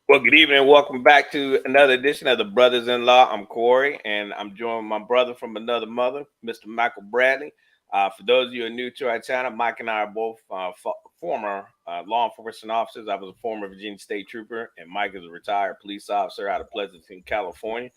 Well, good evening. Welcome back to another edition of the Brothers-in-law. I'm Corey, and I'm joined with my brother from another mother, Mr. Michael Bradley. For those of you who are new to our channel, Mike and I are both former law enforcement officers. I was a former Virginia State Trooper, and Mike is a retired police officer out of Pleasanton, California,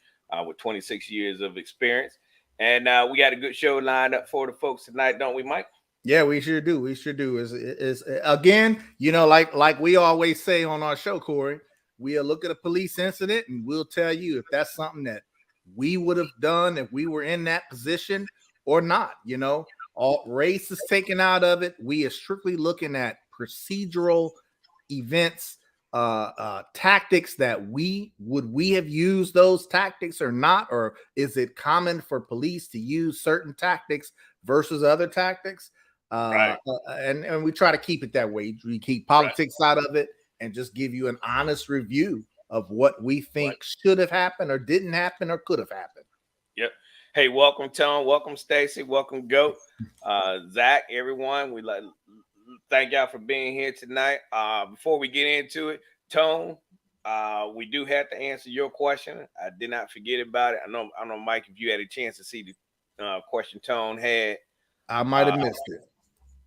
with 26 years of experience. And we got a good show lined up for the folks tonight, don't we, Mike? Yeah, we sure do. We sure do. Is again, like we always say on our show, Corey, we'll look at a police incident and we'll tell you if that's something that we would have done if we were in that position or not. All race is taken out of it. We are strictly looking at procedural events, tactics that we have used those tactics or not, or is it common for police to use certain tactics versus other tactics? Right. And we try to keep it that way. We keep politics out of it and just give you an honest review of what we think should have happened or didn't happen or could have happened. Yep. Hey, welcome, Tone. Welcome, Stacy. Welcome, Goat. Zach, everyone. We thank y'all for being here tonight. Before we get into it, Tone, we do have to answer your question. I did not forget about it. I know, Mike, if you had a chance to see the question Tone had. I might have missed it.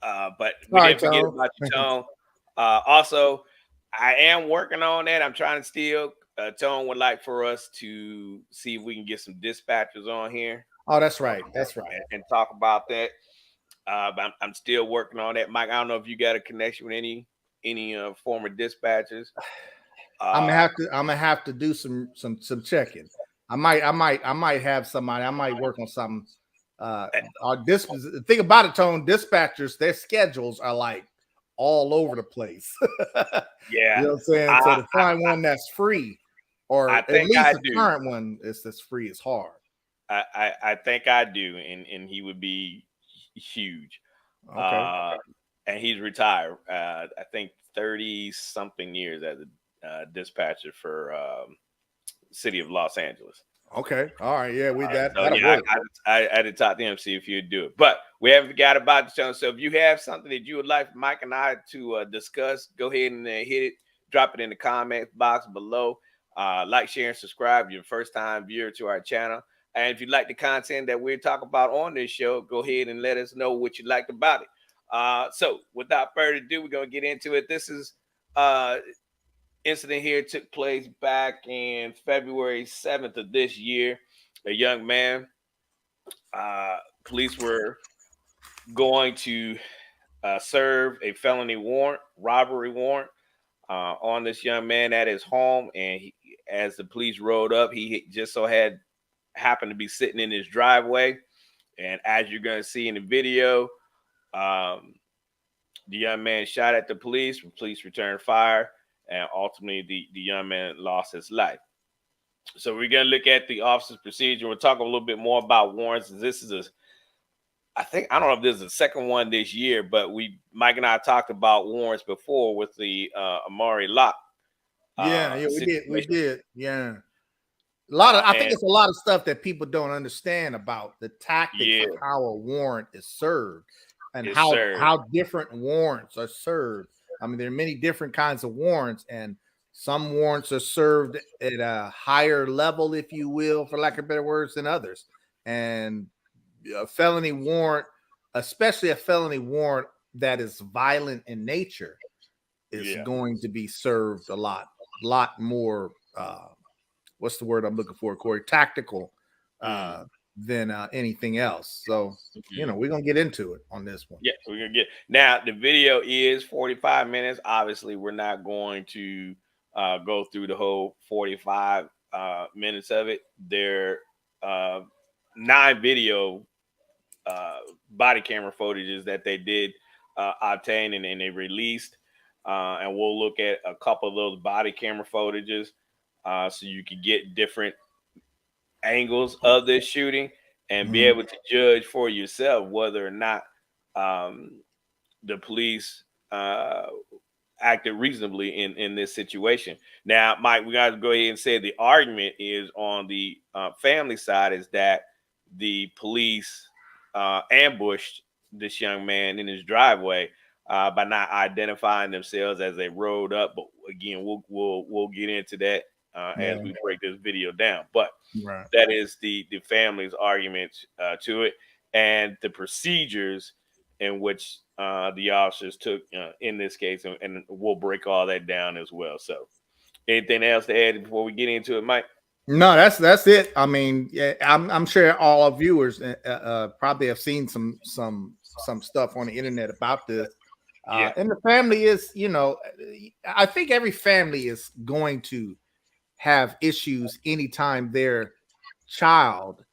But we didn't forget about your Tone. Also, I am working on that. I'm trying to still. Tone would like for us to see if we can get some dispatchers on here. Oh, that's right. That's right. And talk about that. But I'm still working on that. Mike, I don't know if you got a connection with any former dispatchers. I'm gonna have to do some checking. I might have somebody. I might work on something. The thing about it, Tone, dispatchers, their schedules are like all over the place. Yeah, you know what I'm saying. So to find one that's free, or at least the current one that's free, is hard. I think I do, and he would be huge. Okay. And he's retired. I think 30-something years as a dispatcher for city of Los Angeles. Okay. All right. Yeah, we that. So yeah, I had to talk to him, see if he'd do it. But we haven't forgot about the show. So if you have something that you would like Mike and I to discuss, go ahead and hit it. Drop it in the comment box below. Like, share, and subscribe. If you're a first-time viewer to our channel. And if you like the content that we're talking about on this show, go ahead and let us know what you liked about it. So without further ado, we're going to get into it. This is incident here took place back in February 7th of this year. A young man, police were going to serve a felony warrant, robbery warrant, on this young man at his home. And as the police rode up, he just happened to be sitting in his driveway. And as you're going to see in the video, the young man shot at the police. Police returned fire. And ultimately, the young man lost his life. So we're going to look at the officer's procedure. We'll talk a little bit more about warrants. This is I don't know if this is the second one this year, but Mike and I talked about warrants before with the Amari Locke. Yeah, we did. Yeah. I think it's a lot of stuff that people don't understand about the tactics of how a warrant is served and how different warrants are served. I mean, there are many different kinds of warrants, and some warrants are served at a higher level, if you will, for lack of better words, than others. And a felony warrant, especially a felony warrant that is violent in nature, is going to be served a lot more. What's the word I'm looking for, Corey? Tactical than anything else. So, we're going to get into it on this one. Yeah, we're going to get. Now, the video is 45 minutes. Obviously, we're not going to go through the whole 45 minutes of it. There are 9 video body camera footages that they did obtain and they released. And we'll look at a couple of those body camera footages. So you can get different angles of this shooting and be able to judge for yourself whether or not the police acted reasonably in this situation. Now, Mike, we got to go ahead and say the argument is on the family side is that the police ambushed this young man in his driveway by not identifying themselves as they rode up. But again, we'll get into that as we break this video down. But that is the family's arguments to it, and the procedures in which the officers took in this case, and we'll break all that down as well. So, anything else to add before we get into it, Mike? No, that's it. I mean, yeah, I'm sure all our viewers probably have seen some stuff on the internet about this. And the family is, I think every family is going to have issues anytime their child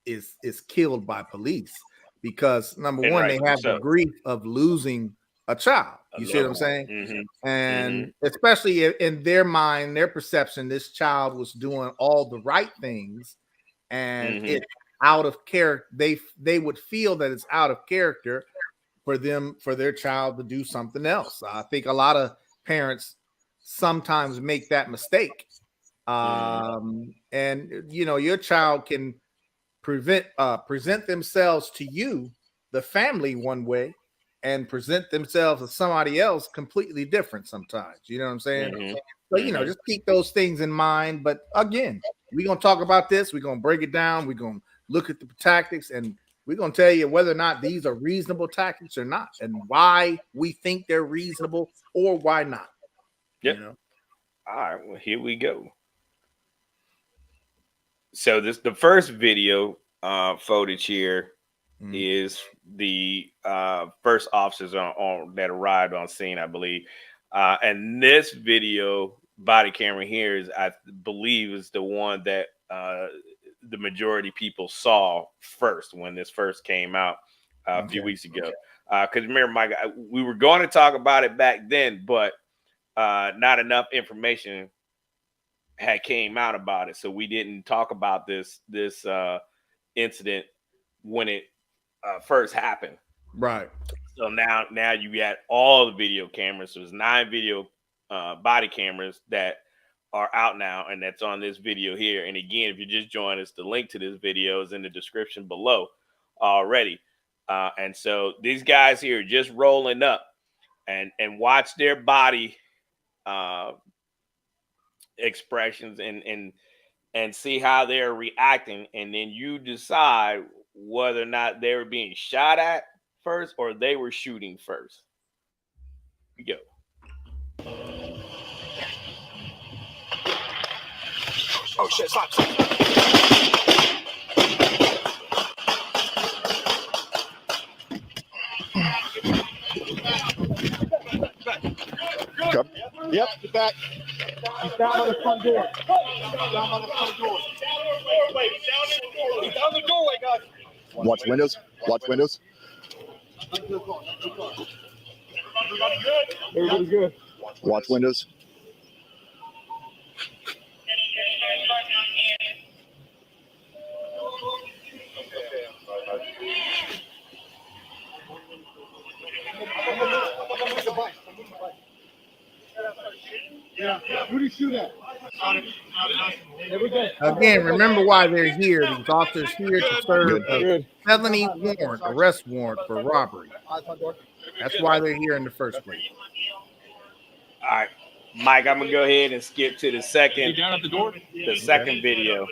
is killed by police, because number one, they have the grief of losing a child. You see what I'm saying? And especially in their mind, their perception, this child was doing all the right things, and it's out of character. They would feel that it's out of character for their child to do something else. I think a lot of parents sometimes make that mistake. And your child can present themselves to you, the family, one way, and present themselves as somebody else completely different sometimes. You know what I'm saying? So, just keep those things in mind. But again, we're going to talk about this. We're going to break it down. We're going to look at the tactics, and we're going to tell you whether or not these are reasonable tactics or not, and why we think they're reasonable or why not. Yep. All right. Well, here we go. So the first video footage here is the first officers on that arrived on scene, I believe. And this video body camera here is, I believe, is the one that the majority people saw first when this first came out a few weeks ago. Because remember, Mike, we were going to talk about it back then, but not enough information had came out about it, so we didn't talk about this incident when it first happened. Right. So now you got all the video cameras. So there's 9 video body cameras that are out now, and that's on this video here. And again, if you just joined us, the link to this video is in the description below already. And so these guys here are just rolling up, and watch their body expressions and see how they're reacting, and then you decide whether or not they were being shot at first or they were shooting first. We go. Oh shit, stop. Yep, get back. He's down by the front door. Down by the front door. He's down the doorway, guys. Watch windows. Watch windows. Everybody good. Watch windows. Yeah. Who did you shoot at? Again, remember why they're here. These officers here to serve a felony warrant, arrest warrant for robbery. That's why they're here in the first place. All right, Mike, I'm gonna go ahead and skip to the second. Down at the door. The second video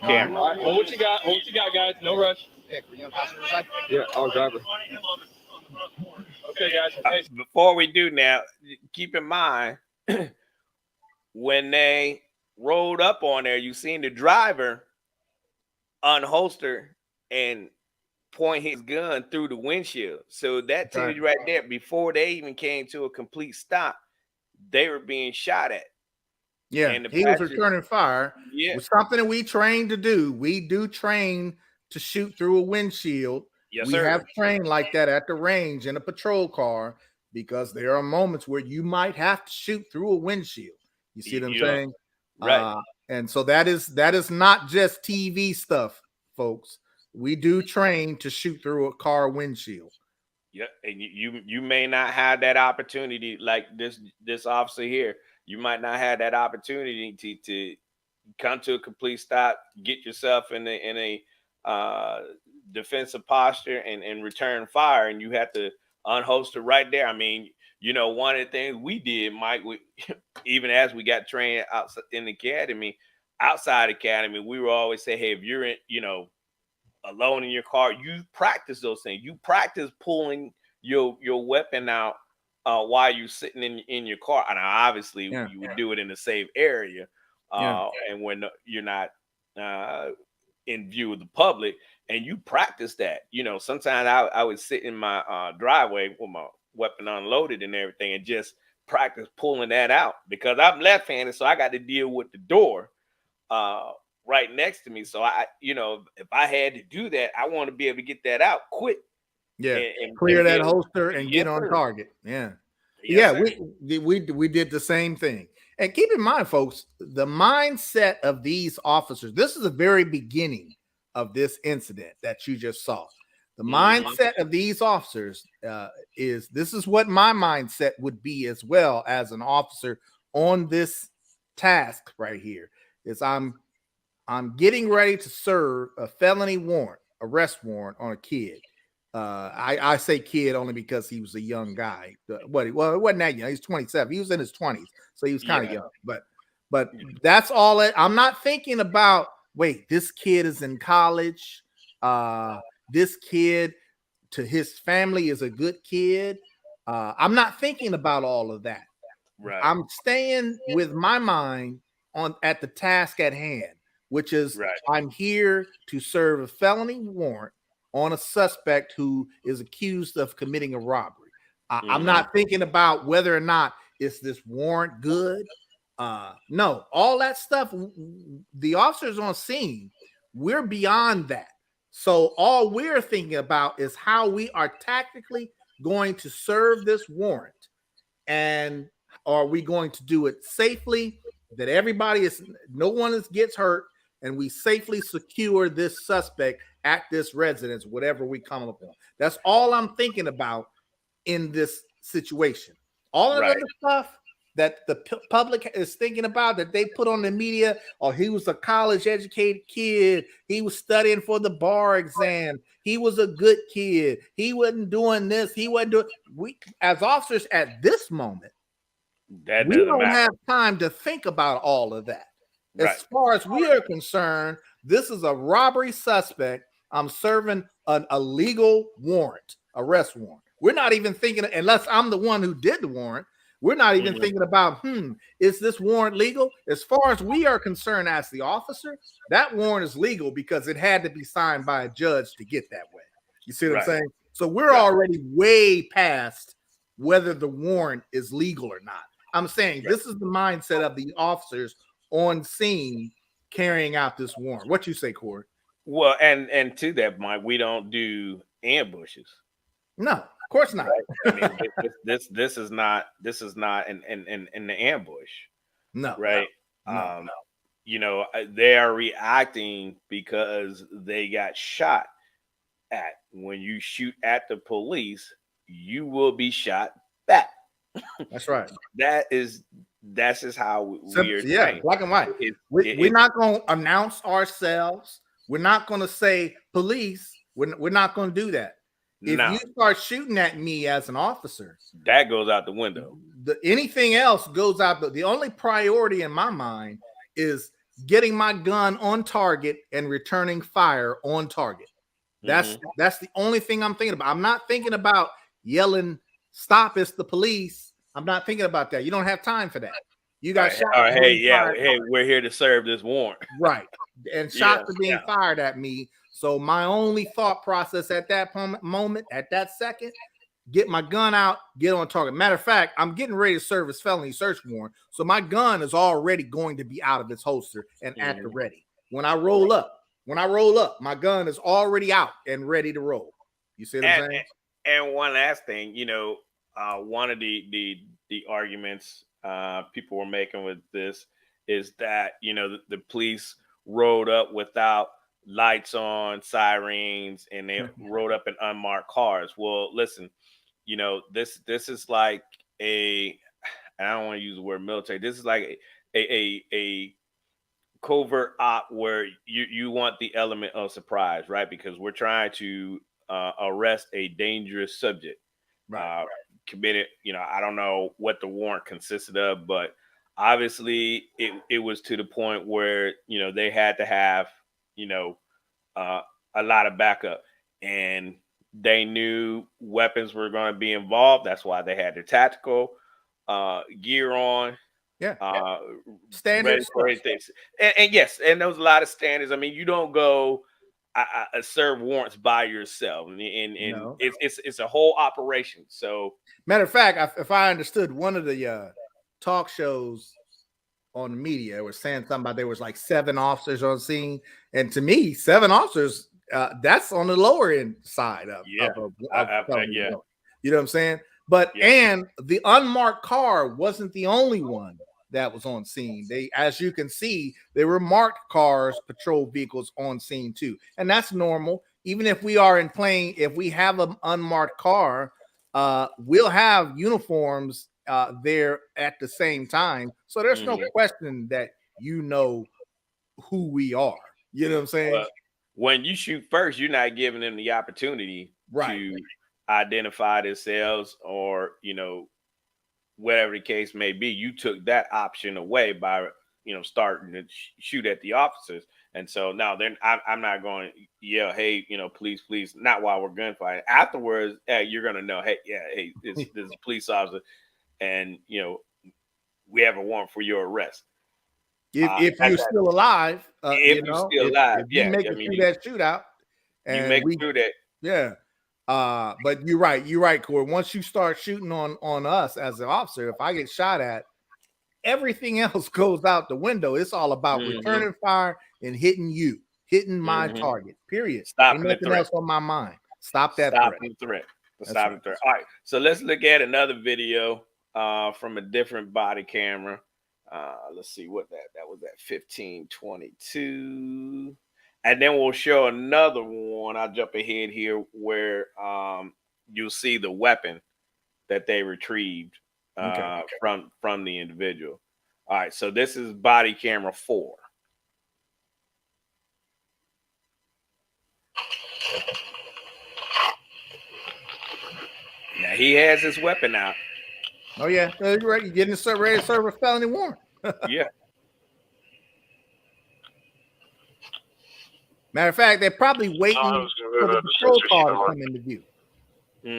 camera. All right, hold what you got. Hold what you got, guys. No rush. Yeah, I'll drive it. Okay, guys. Before we do now, keep in mind when they rolled up on there, you seen the driver unholster and point his gun through the windshield. So that tells you right there, before they even came to a complete stop, they were being shot at. Yeah, and he was returning fire. Yeah, was something that we trained to do. We do train to shoot through a windshield. Yes, we have trained like that at the range in a patrol car, because there are moments where you might have to shoot through a windshield. You see what I'm saying? Right. And so that is not just TV stuff, folks. We do train to shoot through a car windshield. Yeah, and you may not have that opportunity like this officer here. You might not have that opportunity to come to a complete stop, get yourself in a defensive posture and return fire, and you have to unholster right there. I mean, you know, one of the things we did, Mike, even as we got trained outside in the academy, outside academy, we were always say, hey, if you're in, you know, alone in your car, you practice those things. You practice pulling your weapon out while you're sitting in your car. And obviously you would do it in a safe area, and when you're not in view of the public, and you practice that. You know, sometimes I would sit in my driveway with my weapon unloaded and everything, and just practice pulling that out, because I'm left-handed, so I got to deal with the door right next to me. So I, you know, if I had to do that, I want to be able to get that out quick. Yeah, and clear that holster and get on target. Yeah, yeah. We did the same thing. And keep in mind, folks, the mindset of these officers. This is the very beginning of this incident that you just saw. The mindset of these officers is this is what my mindset would be as well as an officer on this task right here. Is I'm getting ready to serve a felony warrant, arrest warrant on a kid. I say kid only because he was a young guy. Well, it wasn't that young. He's 27. He was in his 20s, so he was kind of young. But that's all. I'm not thinking about. Wait, this kid is in college. This kid to his family is a good kid. I'm not thinking about all of that. Right. I'm staying with my mind at the task at hand, which is I'm here to serve a felony warrant on a suspect who is accused of committing a robbery. I'm not thinking about whether or not is this warrant good. No, all that stuff. The officers on scene, we're beyond that. So all we're thinking about is how we are tactically going to serve this warrant, and are we going to do it safely, that no one gets hurt, and we safely secure this suspect at this residence, whatever we come upon. That's all I'm thinking about in this situation. All of the stuff that the public is thinking about, that they put on the media, he was a college educated kid, he was studying for the bar exam, he was a good kid, he wasn't doing this, he wasn't doing. We as officers at this moment, we don't have time to think about all of that. As far as we are concerned, this is a robbery suspect. I'm serving a legal warrant, arrest warrant. We're not even thinking, unless I'm the one who did the warrant, we're not even thinking about, is this warrant legal? As far as we are concerned as the officer, that warrant is legal because it had to be signed by a judge to get that way. You see what I'm saying? So we're already way past whether the warrant is legal or not. I'm saying this is the mindset of the officers on scene carrying out this warrant. What you say, Corey? Well, and to that, Mike, we don't do ambushes. No, of course not. I mean, this is not in the ambush. No, right? No. You know, they are reacting because they got shot at. When you shoot at the police, you will be shot back. That's right. That's just how we are trained. Black and white. We're not going to announce ourselves. We're not going to say police. We're not going to do that. If you start shooting at me as an officer, that goes out the window. Anything else goes out. The only priority in my mind is getting my gun on target and returning fire on target. That's the only thing I'm thinking about. I'm not thinking about yelling, "Stop! It's the police." I'm not thinking about that. You don't have time for that. You got shot. Hey, we're here to serve this warrant. Right. And shots are being fired at me. So my only thought process at that moment, at that second, get my gun out, get on target. Matter of fact, I'm getting ready to serve as felony search warrant. So my gun is already going to be out of its holster and at the ready. When I roll up, my gun is already out and ready to roll. You see what I'm saying? And one last thing, you know, one of the arguments people were making with this is that, you know, the police rode up without lights on, sirens, and they rode up in unmarked cars. Well, listen, you know, this is like I don't want to use the word military. This is like a covert op where you want the element of surprise, right? Because we're trying to arrest a dangerous subject. committed. I don't know what the warrant consisted of, but obviously it was to the point where they had to have a lot of backup, and they knew weapons were going to be involved. That's why they had their tactical gear on. Standards for things. And yes, and there was a lot of standards. I mean, you don't go serve warrants by yourself, and no. it's a whole operation. So, matter of fact, if I understood, one of the talk shows on the media was saying something about there was like 7 officers on scene, and to me, 7 officers, that's on the lower end side of yeah. You know what I'm saying? But and the unmarked car wasn't the only one that was on scene. As you can see, there were marked cars, patrol vehicles on scene too, and that's normal. Even if we are if we have an unmarked car, we'll have uniforms there at the same time. So there's no question that who we are. You know what I'm saying? Well, when you shoot first, you're not giving them the opportunity to identify themselves, or whatever the case may be. You took that option away by starting to shoot at the officers. And so now then I'm not going to yell, hey, please, not while we're gunfighting. Afterwards, you're going to know, hey, this is a police officer, and we have a warrant for your arrest. If you're still alive, if you're still alive, you make it through that shootout, and you make it through that. Yeah. But you're right, Corey. Once you start shooting on us as an officer, if I get shot at, everything else goes out the window. It's all about returning fire and hitting my target. Period. Stopping Ain't nothing else on my mind. Stop that threat. Stop the threat. All right. So let's look at another video from a different body camera. Let's see what that was at 1522. And then we'll show another one. I'll jump ahead here where you'll see the weapon that they retrieved from the individual. All right, so this is body camera 4. Now he has his weapon out. Oh yeah, you're right. You're getting ready to serve a felony warrant. Yeah. Matter of fact, they're probably waiting for the patrol car to come into view. All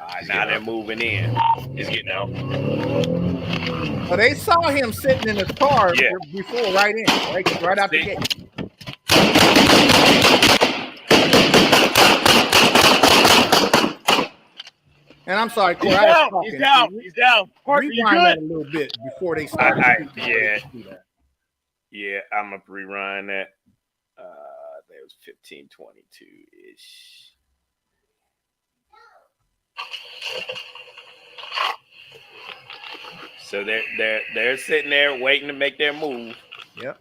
right, now they're moving in. It's getting out. Well, they saw him sitting in his car before, right out the gate. And I'm sorry, Corey. He's down. Rewind that a little bit before they start. Yeah, I'm gonna rewind that. That was 1522 ish. So they're sitting there waiting to make their move. Yep.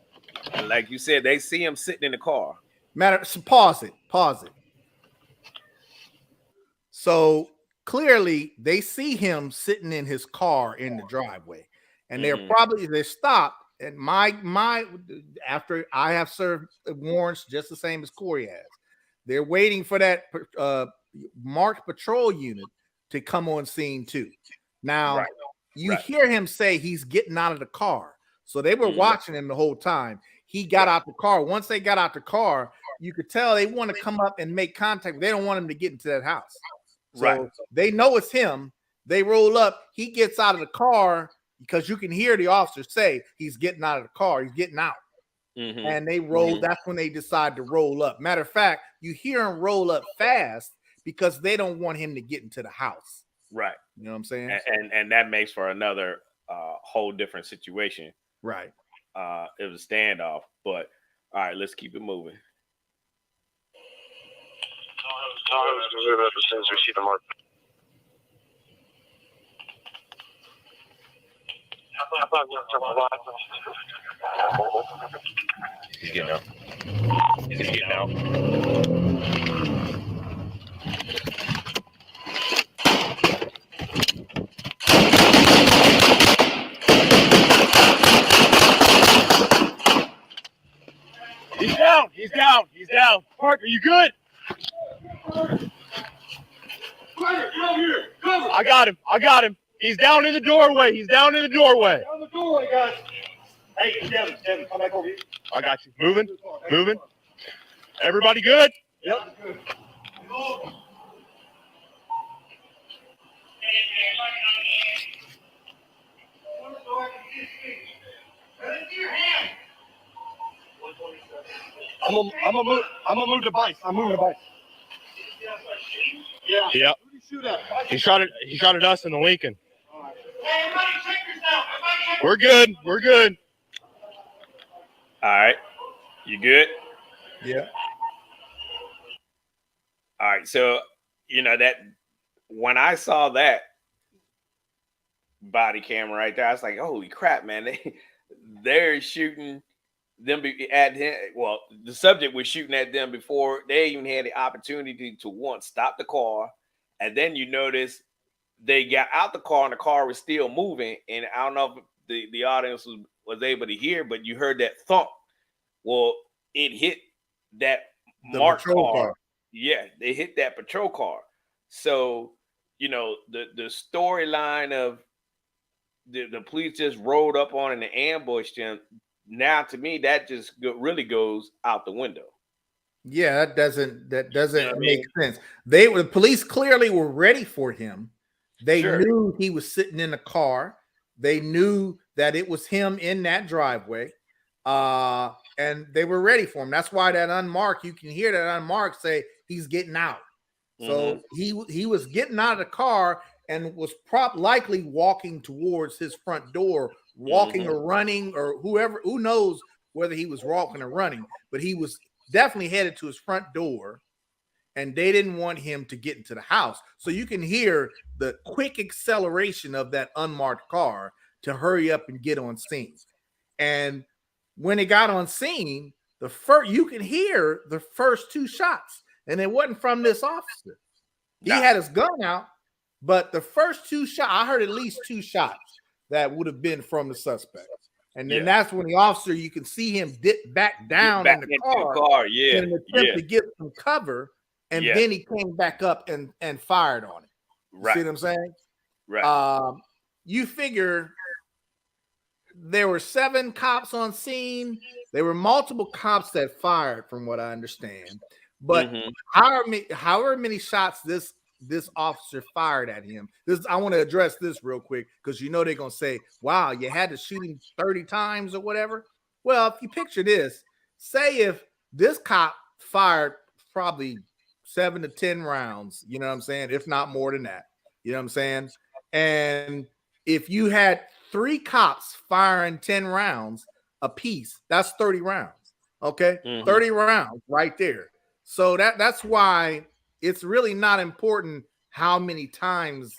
And like you said, they see him sitting in the car. So pause it. So clearly they see him sitting in his car in the driveway, and they're stopped. And after I have served warrants just the same as Corey has, they're waiting for that marked patrol unit to come on scene too. Now you hear him say he's getting out of the car, so they were watching him the whole time. He got out the car. Once they got out the car, you could tell they want to come up and make contact. They don't want him to get into that house. So they know it's him. They roll up. He gets out of the car because you can hear the officer say he's getting out of the car. He's getting out. And they roll. That's when they decide to roll up. Matter of fact, you hear him roll up fast because they don't want him to get into the house. Right. You know what I'm saying? And that makes for another whole different situation. Right. It was a standoff, but all right, let's keep it moving. He's getting out. Parker, you good? I got him. He's down in the doorway. Down the doorway, guys. Hey, Devin, come back over here. I got you. Moving. Everybody good? Yep. I'm gonna move the bike. I'm moving the bike. Yeah. Yep. He shot at us in the Lincoln. We're good. All right. You good? Yeah. All right. So, that when I saw that body camera right there, I was like, holy crap, man. They're shooting them at him. Well, the subject was shooting at them before they even had the opportunity to stop the car. And then you notice they got out the car and the car was still moving. And I don't know if the audience was able to hear, but you heard that thump. Well, it hit that marked car. Yeah, they hit that patrol car. So, the storyline of the police just rolled up on and ambushed him. Now, to me, that just really goes out the window. Yeah, that doesn't make sense. The police clearly were ready for him. They knew he was sitting in the car. They knew that it was him in that driveway. And they were ready for him. That's why that unmarked, you can hear that unmarked say he's getting out. So he was getting out of the car and was likely walking towards his front door, walking or running, or who knows whether he was walking or running, but he was definitely headed to his front door, and they didn't want him to get into the house. So you can hear the quick acceleration of that unmarked car to hurry up and get on scene. And when it got on scene, you can hear the first two shots, and it wasn't from this officer. He had his gun out, but the first two shots, I heard at least two shots that would have been from the suspect. And then that's when the officer, you can see him dip back down in the car in an attempt to get some cover. And then he came back up and fired on it. Right. See what I'm saying? Right. You figure there were 7 cops on scene. There were multiple cops that fired, from what I understand. But however many shots this officer fired at him. I want to address this real quick, because they're gonna say, wow, you had to shoot him 30 times or whatever. Well, if you picture this, say if this cop fired probably 7 to 10 rounds, you know what I'm saying, if not more than that, you know what I'm saying, and if you had 3 cops firing 10 rounds a piece, that's 30 rounds. Okay, 30 rounds right there. So that's why it's really not important how many times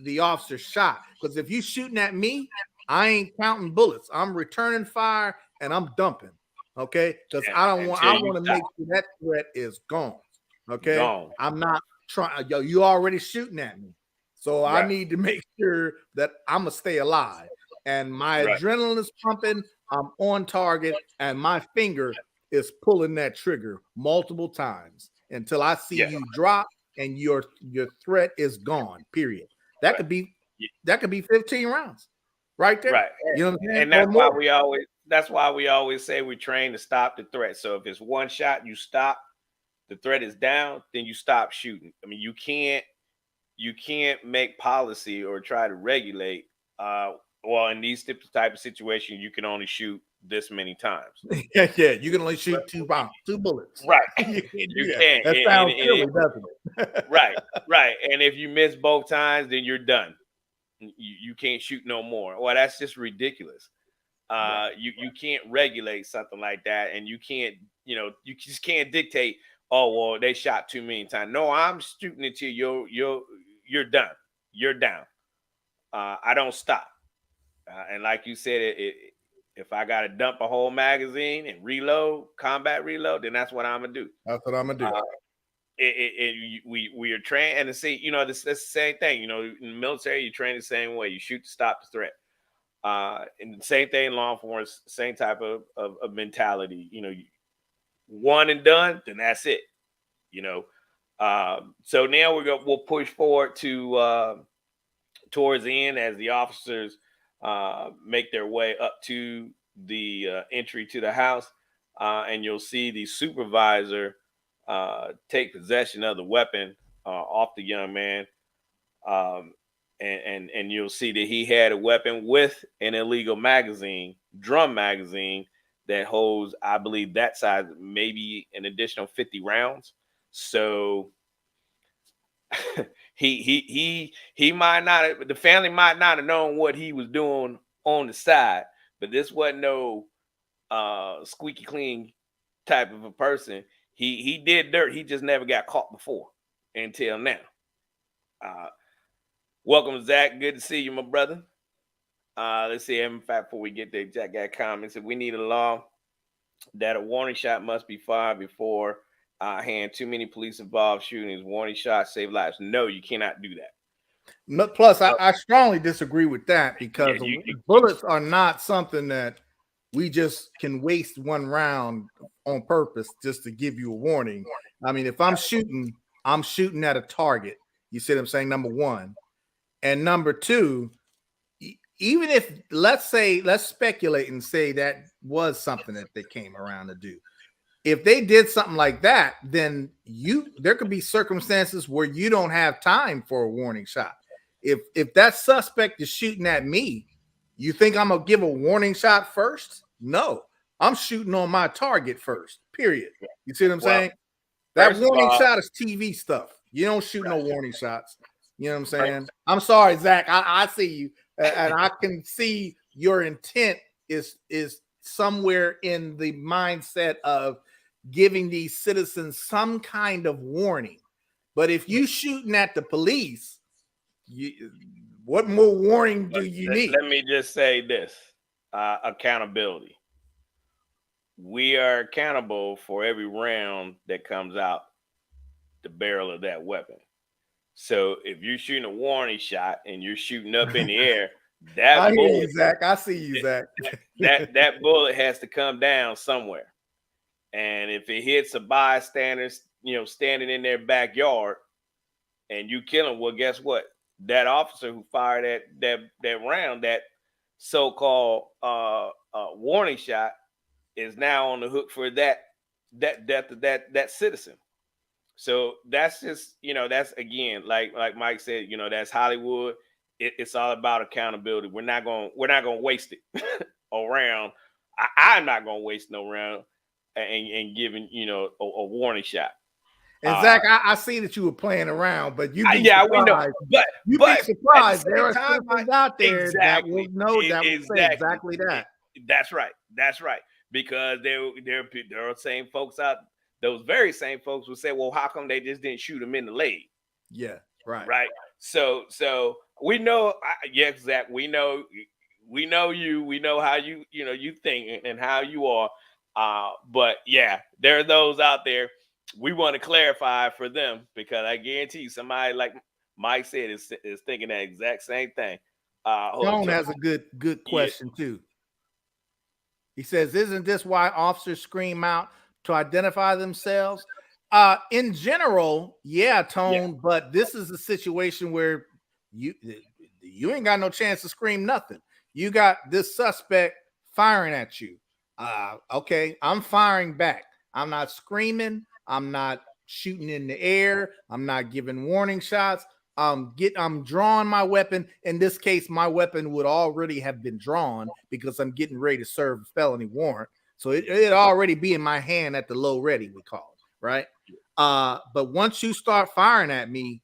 the officer shot, because if you shooting at me, I ain't counting bullets. I'm returning fire and I'm dumping. Okay, because I want to make sure that threat is gone. Okay, I'm not trying. You already shooting at me, so I need to make sure that I'm gonna stay alive, and my adrenaline is pumping. I'm on target, and my finger is pulling that trigger multiple times until I see you drop and your threat is gone. Period. That could be 15 rounds right there. Right. You know what I'm saying? And that's why we always say we train to stop the threat. So if it's one shot, you stop, the threat is down, then you stop shooting. I mean, you can't make policy or try to regulate. Well, in these type of situations, you can only shoot this many times. You can only shoot 2 bullets. Right. You can't. That sounds silly, doesn't it? Right. And if you miss both times, then you're done. You can't shoot no more. Well, that's just ridiculous. You can't regulate something like that, and you can't, you just can't dictate, oh, well, they shot too many times. No, I'm shooting it till you're done. You're down. I don't stop. And like you said, if I got to dump a whole magazine and combat reload, then that's what I'm gonna do. That's what I'm gonna do. We are trained, and to see, that's the same thing. In the military, you train the same way. You shoot to stop the threat. And the same thing in law enforcement, same type of mentality. one and done, then that's it. You know. So now we'll push forward to towards the end as the officers make their way up to the entry to the house, and you'll see the supervisor take possession of the weapon off the young man, and you'll see that he had a weapon with an illegal magazine, drum magazine that holds, I believe, that size, maybe an additional 50 rounds. So he might not, the family might not have known what he was doing on the side, but this wasn't no squeaky clean type of a person. He did dirt. He just never got caught before until now. Welcome, Zach. Good to see you, my brother. Let's see. In fact, before we get there, Jack got comments. If we need a law that a warning shot must be fired before hand, too many police involved shootings, warning shots save lives. No, you cannot do that. No, plus, I strongly disagree with that because bullets are not something that we just can waste one round on purpose just to give you a warning. I mean, if I'm shooting at a target. You see what I'm saying? Number one. And number two, even if, let's speculate and say that was something that they came around to do. If they did something like that, then there could be circumstances where you don't have time for a warning shot. If that suspect is shooting at me, you think I'm gonna give a warning shot first? No, I'm shooting on my target first. Period. You see what I'm saying? That warning shot is TV stuff. You don't shoot no warning shots. You know what I'm saying? I'm sorry, Zach. I see you, and I can see your intent is somewhere in the mindset of giving these citizens some kind of warning. But if you shooting at the police, what more warning do you need? Let me just say this: accountability. We are accountable for every round that comes out the barrel of that weapon. So if you're shooting a warning shot and you're shooting up in the air, that bullet, you, Zach. I see you, Zach. that bullet has to come down somewhere. And if it hits a bystander, standing in their backyard, and you kill him, well, guess what? That officer who fired that round, that so-called warning shot, is now on the hook for that death of that citizen. So that's just, that's, again, like Mike said, that's Hollywood. It's all about accountability. We're not gonna waste it around. I'm not gonna waste no round and giving a warning shot. And Zach, I see that you were playing around, but you be surprised. We know, but be surprised. There are citizens out there that will know that will say exactly that. That's right. That's right. Because there are same folks out. Those very same folks will say, "Well, how come they just didn't shoot him in the leg?" Yeah, right. Right. So we know. Yes, Zach. We know you. We know how you think and how you are. But yeah, there are those out there. We want to clarify for them because I guarantee you, somebody like Mike said is thinking that exact same thing. Joan has a good question too. He says, "Isn't this why officers scream out to identify themselves?" In general, yeah, Tone. Yeah. But this is a situation where you ain't got no chance to scream nothing. You got this suspect firing at you. Okay, I'm firing back. I'm not screaming. I'm not shooting in the air. I'm not giving warning shots. I'm drawing my weapon. In this case, my weapon would already have been drawn because I'm getting ready to serve a felony warrant. So it already be in my hand at the low ready, we call it, right? But once you start firing at me,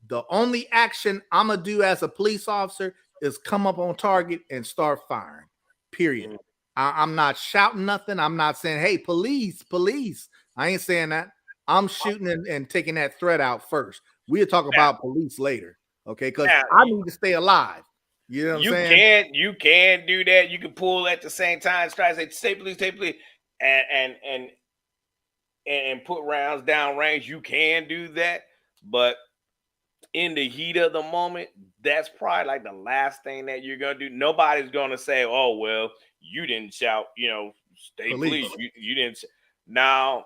the only action I'm gonna do as a police officer is come up on target and start firing. Period. I'm not shouting nothing. I'm not saying, "Hey, police, police." I ain't saying that. I'm shooting and taking that threat out first. We'll talk about police later, okay? Because I need to stay alive. You know what I'm saying? You can do that. You can pull at the same time, try to say, "Stay police, and put rounds down range." You can do that, but in the heat of the moment, that's probably like the last thing that you're gonna do. Nobody's gonna say, "Oh, well, you didn't shout, stay police." You didn't. Now,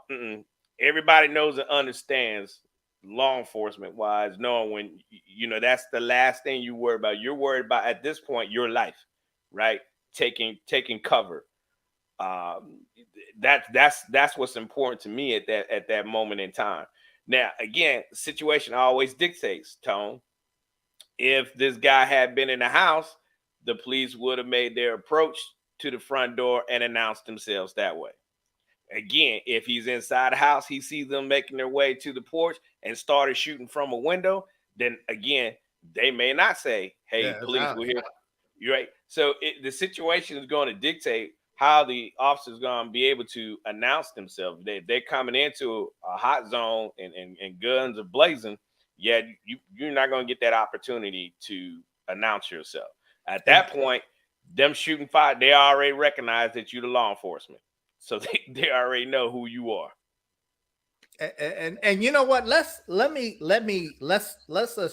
everybody knows and understands law enforcement wise, knowing when that's the last thing you worry about. You're worried about at this point your life, right? Taking cover. That's what's important to me at that moment in time. Now, again, the situation always dictates, Tone. If this guy had been in the house, the police would have made their approach to the front door and announced themselves that way. Again, if he's inside the house, he sees them making their way to the porch and started shooting from a window, then again, they may not say, "Hey, police, we're here." You're right. So the situation is going to dictate how the officer's going to be able to announce themselves. They're coming into a hot zone and guns are blazing. Yeah, you're not going to get that opportunity to announce yourself. At that point, them shooting fire, they already recognize that you're the law enforcement. So they already know who you are. And you know what? Let's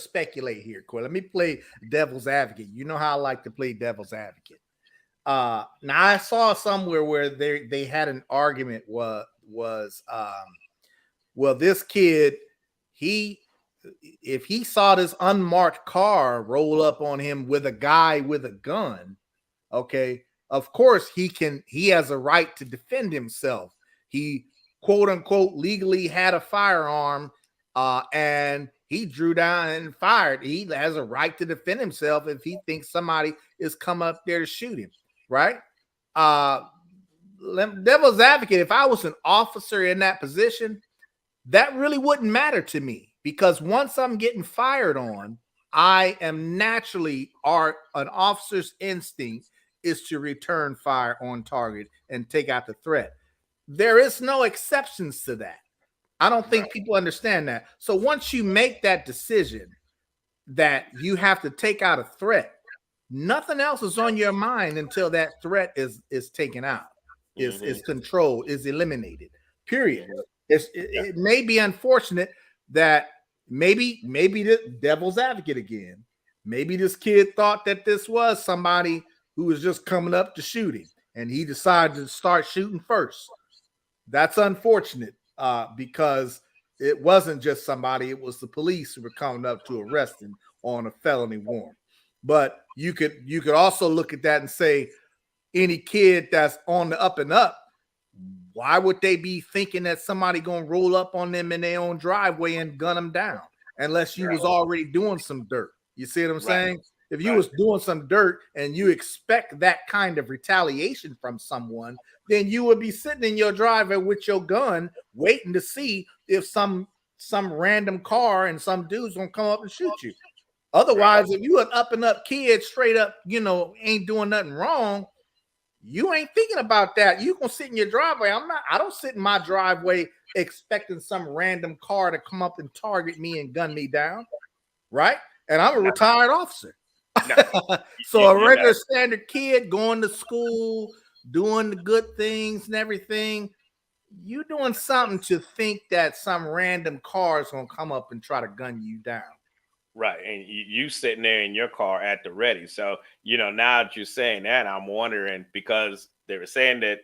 speculate here, Corey. Let me play devil's advocate. You know how I like to play devil's advocate. Now I saw somewhere where they had an argument well, this kid, if he saw this unmarked car roll up on him with a guy with a gun, okay, of course he has a right to defend himself. He, quote unquote, legally had a firearm and he drew down and fired. He has a right to defend himself if he thinks somebody is come up there to shoot him, right? Devil's advocate, if I was an officer in that position, that really wouldn't matter to me, because once I'm getting fired on, I am naturally, an officer's instinct is to return fire on target and take out the threat. There is no exceptions to that. I don't think people understand that. So once you make that decision that you have to take out a threat, nothing else is on your mind until that threat is taken out, is controlled, is eliminated. Period. It may be unfortunate that maybe the devil's advocate again, maybe this kid thought that this was somebody who was just coming up to shoot him, and he decided to start shooting first. That's unfortunate because it wasn't just somebody, it was the police who were coming up to arrest him on a felony warrant. But you could also look at that and say, any kid that's on the up and up, why would they be thinking that somebody gonna roll up on them in their own driveway and gun them down unless you was already doing some dirt? You see what I'm saying? If you was doing some dirt and you expect that kind of retaliation from someone, then you would be sitting in your driveway with your gun waiting to see if some random car and some dude's gonna come up and shoot you. Otherwise, if you an up and up kid, straight up, ain't doing nothing wrong, you ain't thinking about that. You gonna sit in your driveway. I don't sit in my driveway expecting some random car to come up and target me and gun me down, right? And I'm a retired officer. So a regular standard kid going to school, doing the good things and everything, you doing something to think that some random car is gonna come up and try to gun you down. Right. And you sitting there in your car at the ready. So, now that you're saying that, I'm wondering, because they were saying that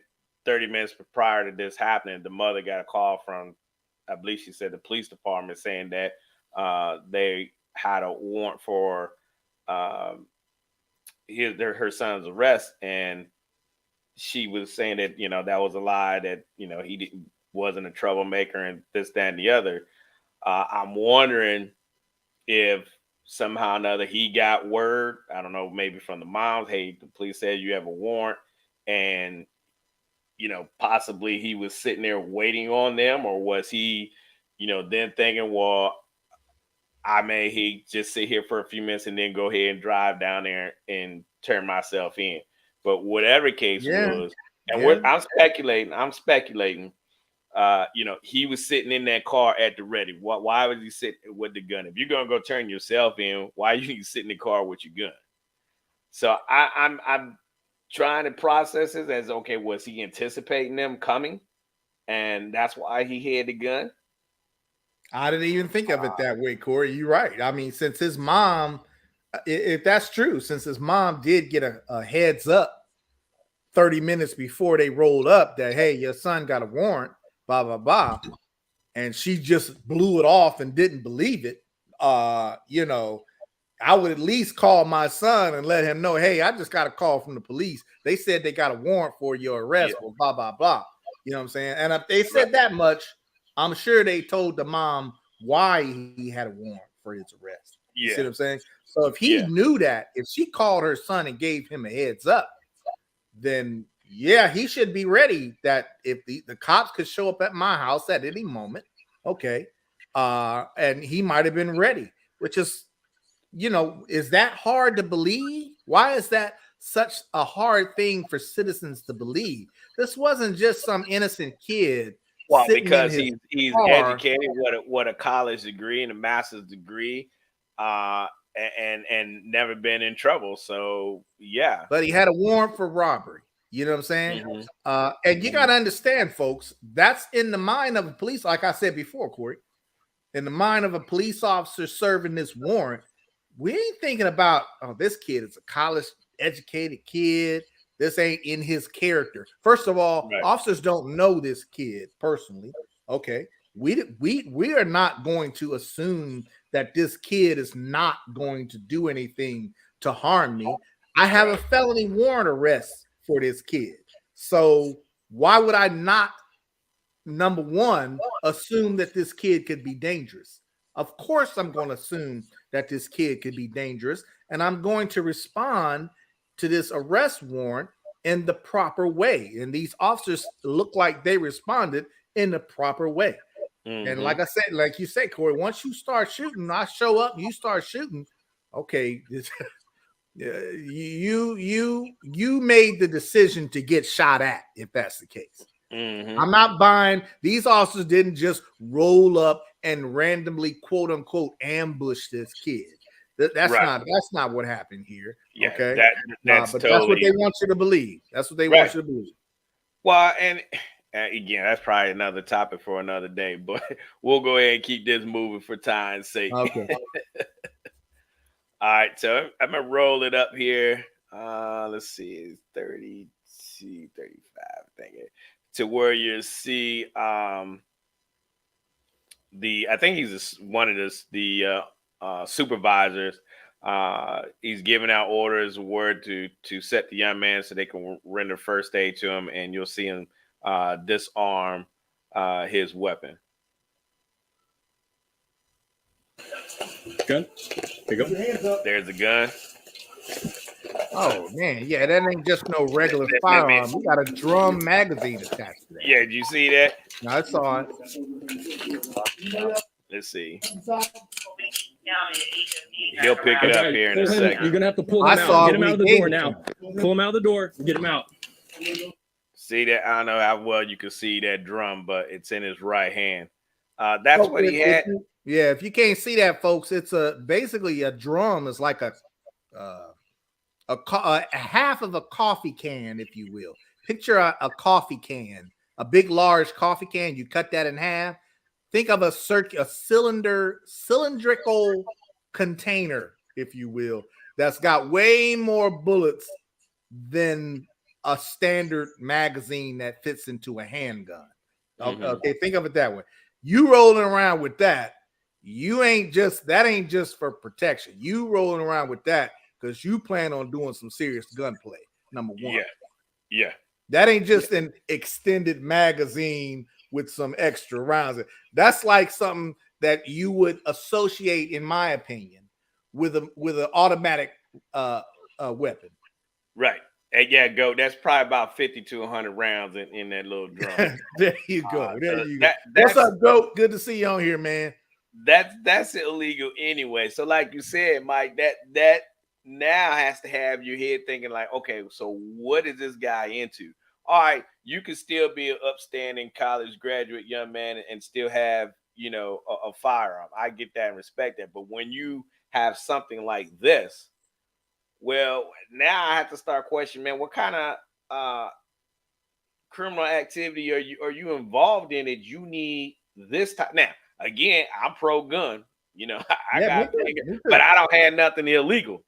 30 minutes prior to this happening, the mother got a call from, I believe she said, the police department, saying that they had a warrant for her son's arrest. And she was saying that, that was a lie, that, he wasn't a troublemaker and this, that, and the other. I'm wondering if somehow or another he got word, I don't know, maybe from the moms, hey, the police said you have a warrant, and possibly he was sitting there waiting on them, or was he, then thinking, well, he just sit here for a few minutes and then go ahead and drive down there and turn myself in. But whatever case was, and I'm speculating. He was sitting in that car at the ready. Why was he sitting with the gun? If you're gonna go turn yourself in, why you sit in the car with your gun? So I'm trying to process it as, okay, was he anticipating them coming, and that's why he had the gun? I didn't even think of it that way, Corey. You're right. I mean, since his mom, if that's true, since his mom did get a heads up 30 minutes before they rolled up that, hey, your son got a warrant, blah, blah, blah. And she just blew it off and didn't believe it. You know, I would at least call my son and let him know, hey, I just got a call from the police. They said they got a warrant for your arrest, blah, blah, blah. You know what I'm saying? And if they said that much, I'm sure they told the mom why he had a warrant for his arrest. You see what I'm saying? So if he knew that, if she called her son and gave him a heads up, then he should be ready that if the cops could show up at my house at any moment, okay, and he might have been ready, which is, you know, is that hard to believe? Why is that such a hard thing for citizens to believe? This wasn't just some innocent kid. Well, because he's educated with a college degree and a master's degree, and never been in trouble. So but he had a warrant for robbery. You know what I'm saying? And you got to understand, folks, that's in the mind of a police. Like I said before, Corey, in the mind of a police officer serving this warrant, we ain't thinking about, oh, this kid is a college educated kid. This ain't in his character. First of all, officers don't know this kid personally. Okay. We are not going to assume that this kid is not going to do anything to harm me. I have a felony warrant arrest for this kid. So why would I not, number one, assume that this kid could be dangerous? Of course, I'm going to assume that this kid could be dangerous, and I'm going to respond to this arrest warrant in the proper way. And these officers look like they responded in the proper way. And like I said, like you said, Corey, once you start shooting, I show up, you start shooting. Okay, you made the decision to get shot at, if that's the case. I'm not buying. These officers didn't just roll up and randomly, quote unquote, ambush this kid. That's not what happened here. Yeah, okay, that's but totally, that's what they want you to believe. That's what they want you to believe. Well, and again, that's probably another topic for another day. But we'll go ahead and keep this moving for time's sake. Okay. All right, so I'm gonna roll it up here. Let's see, it's 32, 35, I think it, to where you see I think he's one of the supervisors. He's giving out orders, word to set the young man so they can render first aid to him, and you'll see him disarm his weapon. Gun. There you go. There's the gun. Oh man, yeah, that ain't just no regular firearm. We got a drum magazine attached to that. Yeah, did you see that? No, I saw it. Let's see. He'll pick it up here in a second. You're gonna have to pull him out. Get him out of the door now. Pull him out of the door. Get him out. See that? I don't know how well you can see that drum, but it's in his right hand. That's what he had. Yeah, if you can't see that, folks, it's basically a drum is like a half of a coffee can, if you will. Picture a coffee can, a big, large coffee can. You cut that in half. Think of a cylindrical container, if you will, that's got way more bullets than a standard magazine that fits into a handgun. Okay, think of it that way. You rolling around with that, ain't just for protection. You rolling around with that because you plan on doing some serious gunplay. Number one. Yeah. That ain't just an extended magazine with some extra rounds. That's like something that you would associate, in my opinion, with an automatic weapon. Right. And go. That's probably about 50 to 100 rounds in that little drum. There you go. What's up, Goat? Good to see you on here, man. That's illegal anyway. So like you said, Mike, that now has to have your head thinking like, okay, so what is this guy into? All right, you can still be an upstanding college graduate young man and still have, a firearm. I get that and respect that. But when you have something like this, well, now I have to start questioning, man, what kind of criminal activity are you involved in that you need this type? Now, again, I'm pro-gun. But I don't have nothing illegal.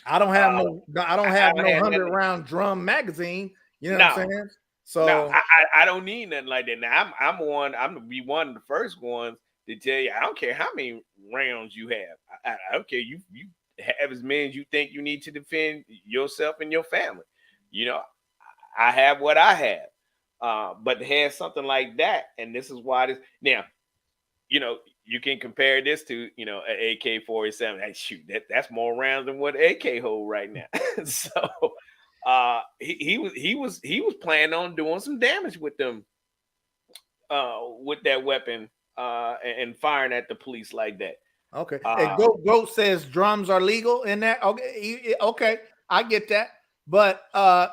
I don't have no 100-round drum magazine. You know what I'm saying? So no, I don't need nothing like that. Now I'm gonna be one of the first ones to tell you I don't care how many rounds you have. I don't care you have as many as you think you need to defend yourself and your family. You know, I have what I have. But to have something like that, and this is why this now, you know, you can compare this to, you know, an AK-47. Hey, shoot, that's more rounds than what AK hold right now. So he was planning on doing some damage with them with that weapon and firing at the police like that. Okay. And Goat says drums are legal in that. Okay, okay, I get that. But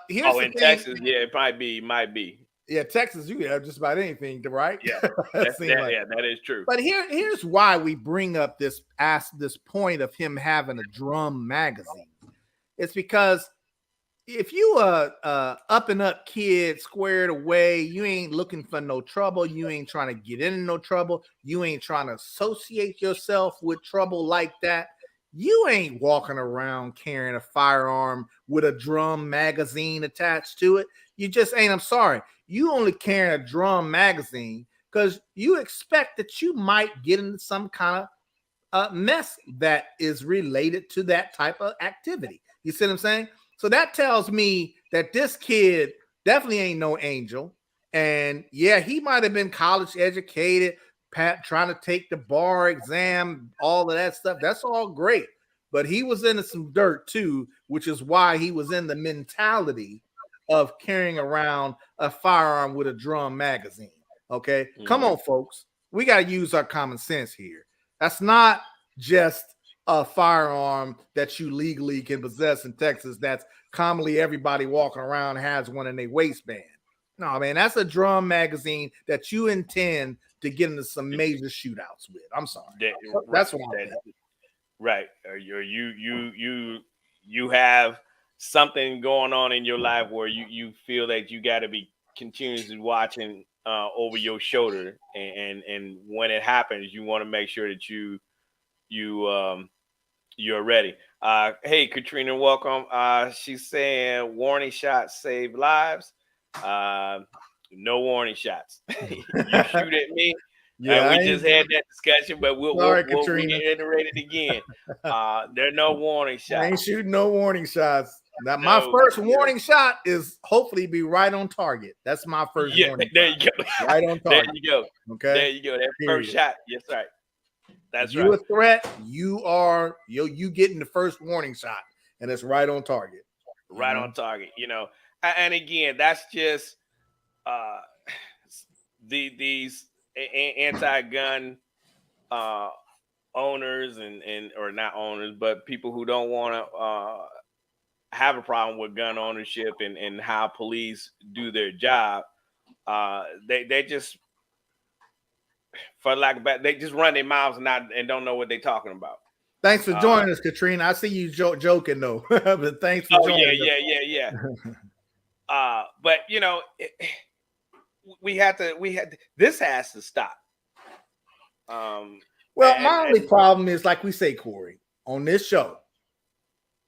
here's the in thing. Texas, yeah, it might be. Yeah, Texas, you can have just about anything, right? Yeah, that is true. But here's why we bring up this point of him having a drum magazine. It's because if you up and up kid squared away, you ain't looking for no trouble. You ain't trying to get into no trouble. You ain't trying to associate yourself with trouble like that. You ain't walking around carrying a firearm with a drum magazine attached to it. You just ain't. I'm sorry. You only carrying a drum magazine because you expect that you might get into some kind of mess that is related to that type of activity. You see what I'm saying? So that tells me that this kid definitely ain't no angel. And yeah, he might have been college educated, trying to take the bar exam, all of that stuff. That's all great. But he was into some dirt too, which is why he was in the mentality of carrying around a firearm with a drum magazine. Okay. Mm-hmm. Come on, folks. We got to use our common sense here. That's not just a firearm that you legally can possess in Texas. That's commonly everybody walking around has one in their waistband. No, man, that's a drum magazine that you intend to get into some major shootouts with. I'm sorry. That's what I'm saying. Right. Or you have something going on in your life where you feel that you got to be continuously watching over your shoulder, and when it happens, you want to make sure that you're ready. Hey, Katrina, welcome. She's saying warning shots save lives. No warning shots. You shoot at me. Yeah, we just had that discussion, but we'll reiterate it again. There are no warning shots. I ain't shooting no warning shots. Now, my first warning shot is hopefully be right on target. That's my first warning. There you go. Right on target. There you go. Okay. There you go. That first shot. Yes, right. That's right. You a threat. You getting the first warning shot, and it's right on target. Right on target. You know, and again, that's just these anti-gun owners and or not owners, but people who don't want to have a problem with gun ownership and how police do their job. They just, for lack of better, they just run their mouths and don't know what they're talking about. Thanks for joining us, Katrina. I see you joking though, but thanks for joining. Yeah. But you know, we had to. This has to stop. My only problem is, like we say, Corey, on this show,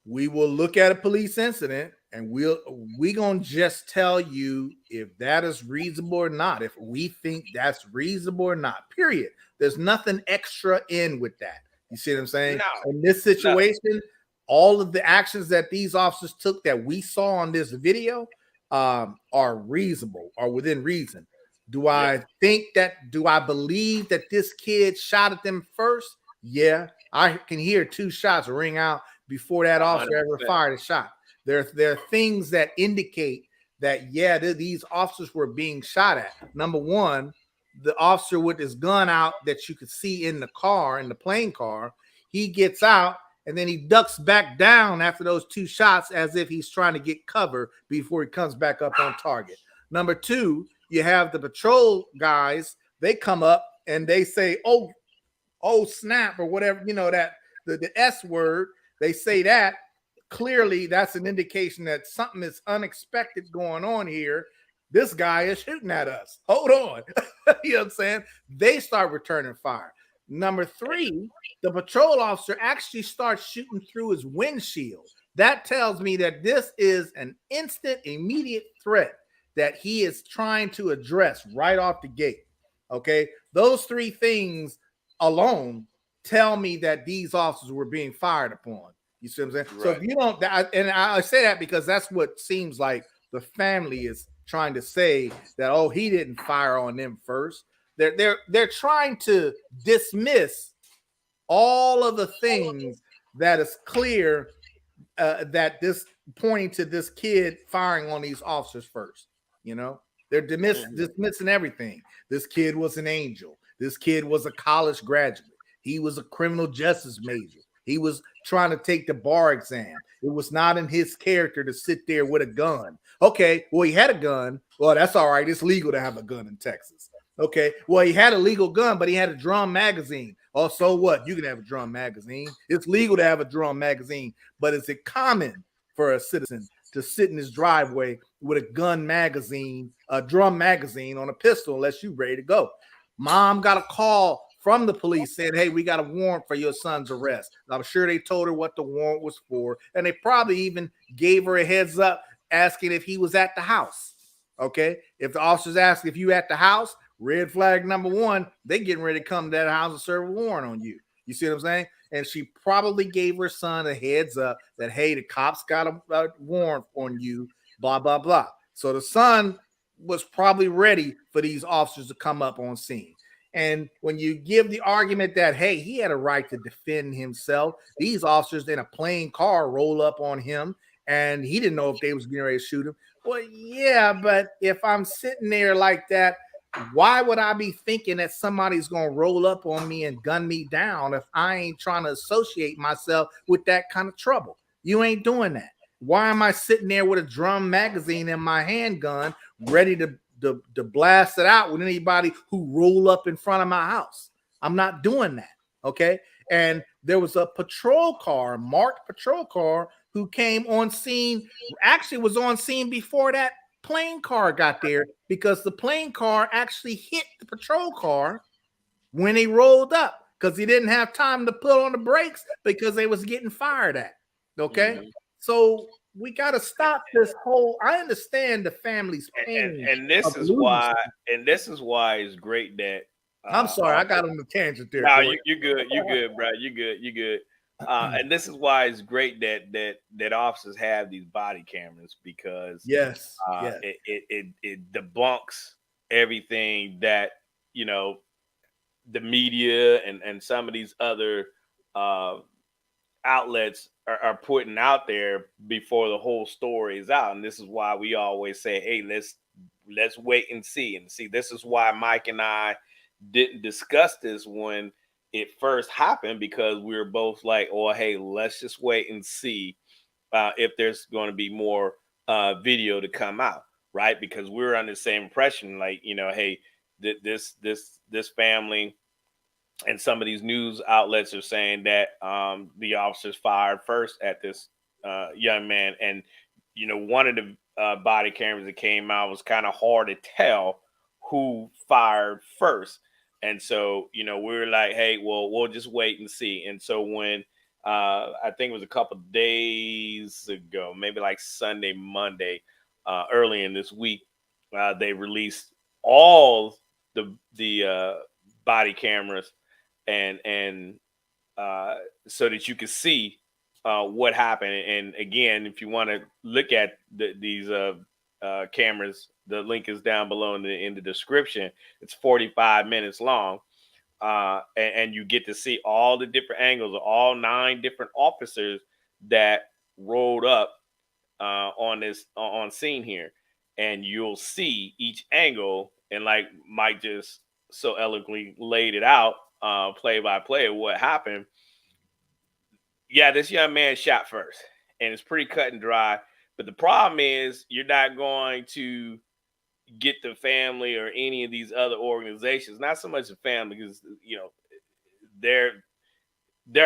we will look at a police incident and we gonna just tell you if that is reasonable or not, if we think that's reasonable or not, period. There's nothing extra in with that. You see what I'm saying? No, in this situation, all of the actions that these officers took that we saw on this video are reasonable, are within reason. Do I believe that this kid shot at them first? Yeah, I can hear 2 shots ring out before that officer 100%. Ever fired a shot. There are things that indicate that, these officers were being shot at. Number one, the officer with his gun out that you could see in the car, in the plane car, he gets out and then he ducks back down after those 2 shots as if he's trying to get cover before he comes back up on target. Number 2, you have the patrol guys. They come up and they say, oh snap, or whatever, that the S word. They say that. Clearly, that's an indication that something is unexpected going on here. This guy is shooting at us. Hold on. You know what I'm saying? They start returning fire. Number 3, the patrol officer actually starts shooting through his windshield. That tells me that this is an instant, immediate threat. that he is trying to address right off the gate. Okay, those 3 things alone tell me that these officers were being fired upon. You see what I'm saying? Right. So if you don't, and I say that because that's what seems like the family is trying to say, that, oh, he didn't fire on them first. They're trying to dismiss all of the things that is clear, that this pointing to this kid firing on these officers first. They're dismissing everything. This kid was an angel. This kid was a college graduate. He was a criminal justice major. He was trying to take the bar exam. It was not in his character to sit there with a gun. Okay, well, he had a gun. Well, that's all right. It's legal to have a gun in Texas. Okay, well, he had a legal gun, but he had a drum magazine. Oh, so what? You can have a drum magazine. It's legal to have a drum magazine, but is it common for a citizen to sit in his driveway with a gun magazine, a drum magazine on a pistol, unless you're ready to go? Mom got a call from the police saying, hey, we got a warrant for your son's arrest. I'm sure they told her what the warrant was for, and they probably even gave her a heads up asking if he was at the house. Okay, if the officers ask if you at the house, red flag number 1, they getting ready to come to that house and serve a warrant on you. You see what I'm saying? And she probably gave her son a heads up that, hey, the cops got a warrant on you, blah, blah, blah. So the son was probably ready for these officers to come up on scene. And when you give the argument that, hey, he had a right to defend himself, these officers in a plain car roll up on him and he didn't know if they was getting ready to shoot him. Well, yeah, but if I'm sitting there like that, why would I be thinking that somebody's going to roll up on me and gun me down if I ain't trying to associate myself with that kind of trouble? You ain't doing that. Why am I sitting there with a drum magazine in my handgun ready to blast it out with anybody who roll up in front of my house? I'm not doing that. Okay. And there was a patrol car, marked patrol car, who came on scene, actually was on scene before that plane car got there, because the plane car actually hit the patrol car when he rolled up, because he didn't have time to put on the brakes because they was getting fired at. Okay. Mm-hmm. So we got to stop this whole, I understand the family's pain. And this is why it's great that I'm sorry, I got on the tangent there. No, you're good. You're good, bro. You're good. And this is why it's great that officers have these body cameras, because it debunks everything that the media and some of these other outlets are putting out there before the whole story is out. And this is why we always say, hey, let's wait and see. And see, this is why Mike and I didn't discuss this when it first happened, because we were both like, oh, hey, let's just wait and see if there's going to be more video to come out, right? Because we were under the same impression, like, hey, this family and some of these news outlets are saying that the officers fired first at this young man. And, one of the body cameras that came out was kind of hard to tell who fired first. And so, we were like, hey, well, we'll just wait and see. And so when I think it was a couple of days ago, maybe like Sunday, Monday, early in this week, they released all the body cameras and so that you could see what happened. And again, if you want to look at these cameras, the link is down below in the description. It's 45 minutes long, and you get to see all the different angles of all 9 different officers that rolled up on scene here, and you'll see each angle. And like Mike just so eloquently laid it out, play by play, of what happened. Yeah, this young man shot first, and it's pretty cut and dry. But the problem is, you're not going to get the family or any of these other organizations, not so much the family, because they're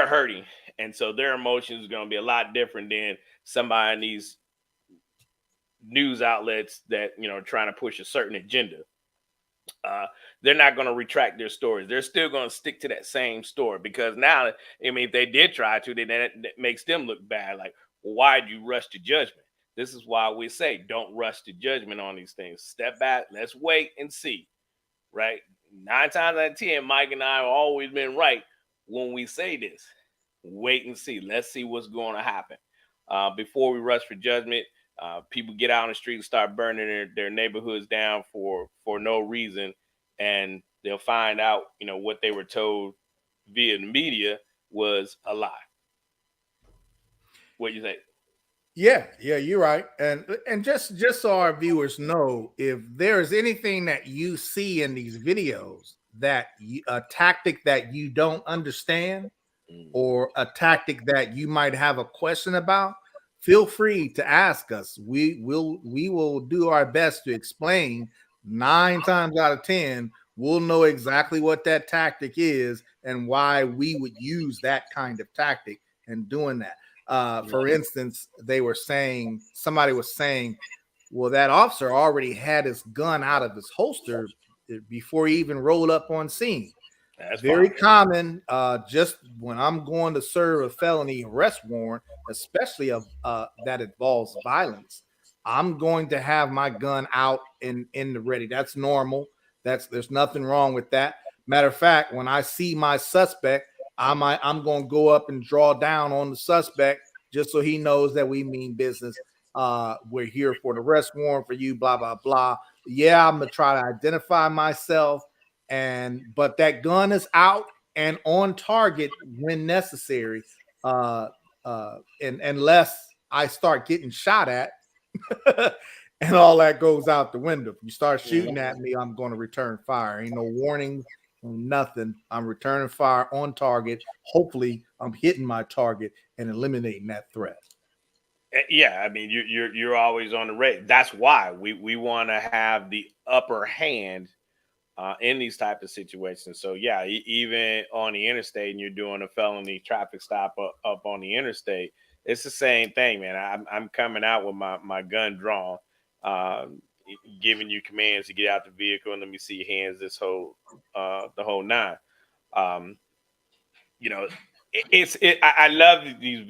hurting, and so their emotions are going to be a lot different than somebody in these news outlets that trying to push a certain agenda. They're not going to retract their stories. They're still going to stick to that same story, because now, if they did try to, then that makes them look bad. Like, well, why did you rush to judgment? This is why we say don't rush to judgment on these things. Step back, let's wait and see. Right? 9 times out of 10, Mike and I have always been right when we say this. Wait and see. Let's see what's going to happen before we rush for judgment. People get out on the street and start burning their neighborhoods down for no reason, and they'll find out, what they were told via the media was a lie. What do you think? Yeah, you're right. And just so our viewers know, if there's anything that you see in these videos that a tactic that you don't understand or a tactic that you might have a question about, feel free to ask us. We will do our best to explain. 9 times out of 10, we'll know exactly what that tactic is and why we would use that kind of tactic in doing that. For instance, somebody was saying, well, that officer already had his gun out of his holster before he even rolled up on scene. That's very common. Just when I'm going to serve a felony arrest warrant, especially that involves violence, I'm going to have my gun out in the ready. That's normal. There's nothing wrong with that. Matter of fact, when I see my suspect, I'm going to go up and draw down on the suspect just so he knows that we mean business. We're here for the arrest warrant for you, blah, blah, blah. Yeah, I'm going to try to identify myself. But that gun is out and on target when necessary. And unless I start getting shot at and all that goes out the window. If you start shooting at me, I'm going to return fire. Ain't no warnings, nothing. I'm returning fire on target. Hopefully I'm hitting my target and eliminating that threat. Yeah, I mean, you're always on the rate. That's why we want to have the upper hand in these type of situations. So yeah, even on the interstate, and you're doing a felony traffic stop up on the interstate, it's the same thing, man. I'm coming out with my gun drawn, giving you commands to get out the vehicle and let me see your hands. The whole nine. I love these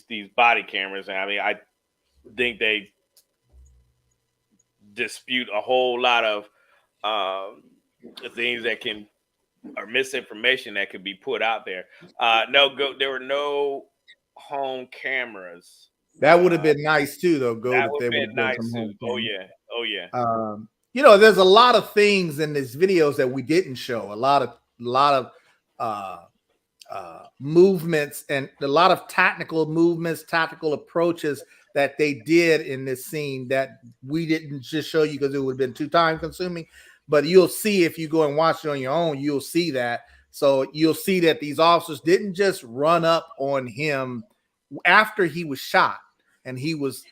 these body cameras. And I mean, I think they dispute a whole lot of things that or misinformation that could be put out there. There were no home cameras. That would have been nice too, though. That would have been nice too. Oh yeah. There's a lot of things in these videos that we didn't show. A lot of movements and a lot of tactical movements, tactical approaches that they did in this scene that we didn't just show you because it would have been too time consuming. But you'll see if you go and watch it on your own, you'll see that. So you'll see that these officers didn't just run up on him after he was shot, and he was,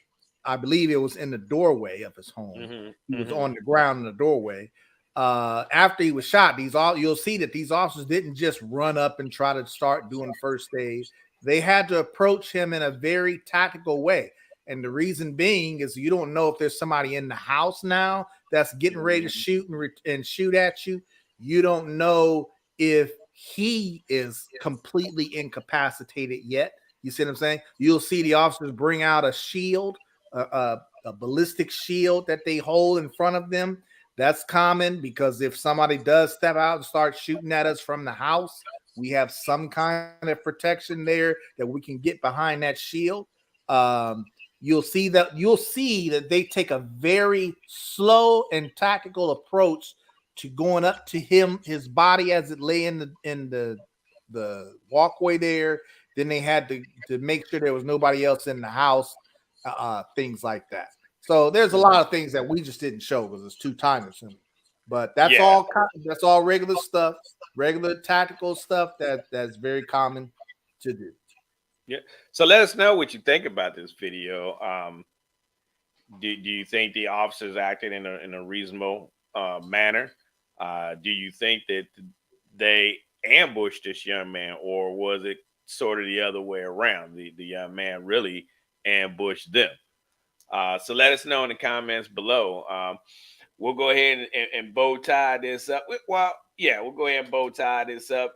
I believe it was in the doorway of his home. He was on the ground in the doorway. After he was shot, you'll see that these officers didn't just run up and try to start doing first aid. They had to approach him in a very tactical way. And the reason being is you don't know if there's somebody in the house now that's getting ready to shoot and shoot at you. You don't know if he is completely incapacitated yet. You see what I'm saying? You'll see the officers bring out a shield, a ballistic shield that they hold in front of them. That's common because if somebody does step out and start shooting at us from the house, we have some kind of protection there that we can get behind that shield. You'll see that they take a very slow and tactical approach to going up to his body as it lay in the walkway there. Then they had to make sure there was nobody else in the house, things like that. So there's a lot of things that we just didn't show because it's too time consuming. But that's all regular stuff, regular tactical stuff that's very common to do. Yeah. So let us know what you think about this video. Do you think the officers acted in a reasonable manner? Do you think that they ambushed this young man, or was it sort of the other way around? The young man really ambushed them. So let us know in the comments below. We'll go ahead and bow tie this up. Well, yeah, we'll go ahead and bow tie this up.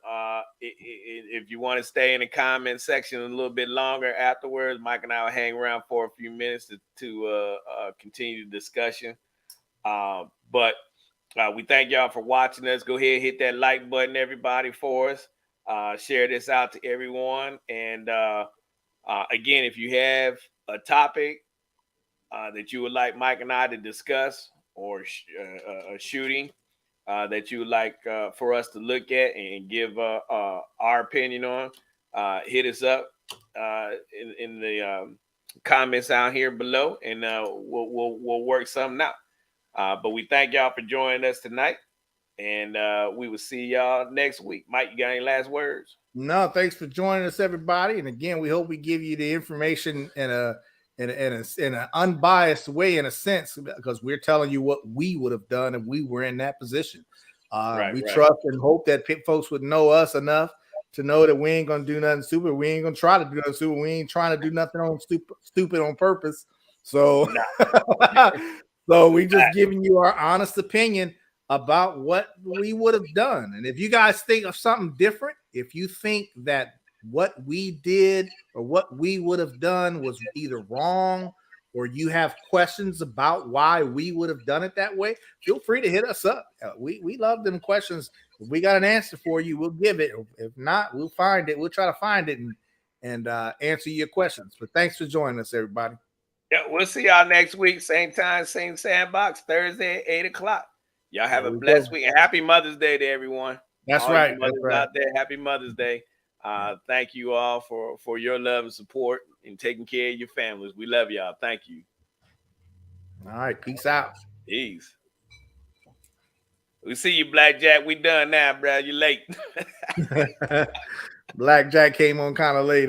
If you want to stay in the comment section a little bit longer afterwards, Mike and I will hang around for a few minutes to continue the discussion. But we thank y'all for watching us. Go ahead and hit that like button, everybody, for us. Share this out to everyone. And again, if you have a topic that you would like Mike and I to discuss, or a shooting that you would like for us to look at and give our opinion on, hit us up in the comments out here below, and we'll work something out. But we thank y'all for joining us tonight, and we will see y'all next week. Mike, you got any last words? No, thanks for joining us, everybody. And again, we hope we give you the information in an unbiased way, in a sense, because we're telling you what we would have done if we were in that position. We trust and hope that folks would know us enough to know that we ain't gonna do nothing stupid. We ain't gonna try to do nothing stupid. We ain't trying to do nothing on stupid on purpose. So, so we just giving you our honest opinion about what we would have done. And if you guys think of something different, if you think that what we did or what we would have done was either wrong, or you have questions about why we would have done it that way, feel free to hit us up. We love them questions. If we got an answer for you, we'll give it. If not, we'll find it. We'll try to find it and answer your questions. But thanks for joining us, everybody. Yeah, we'll see y'all next week. Same time, same sandbox, Thursday at 8 o'clock. Y'all have a blessed week, and happy Mother's Day to everyone. That's right. Mothers out there, happy Mother's Day. Thank you all for your love and support and taking care of your families. We love y'all. Thank you. All right. Peace out. Peace. We see you, Blackjack. We done now, bro. You late. Blackjack came on kind of late.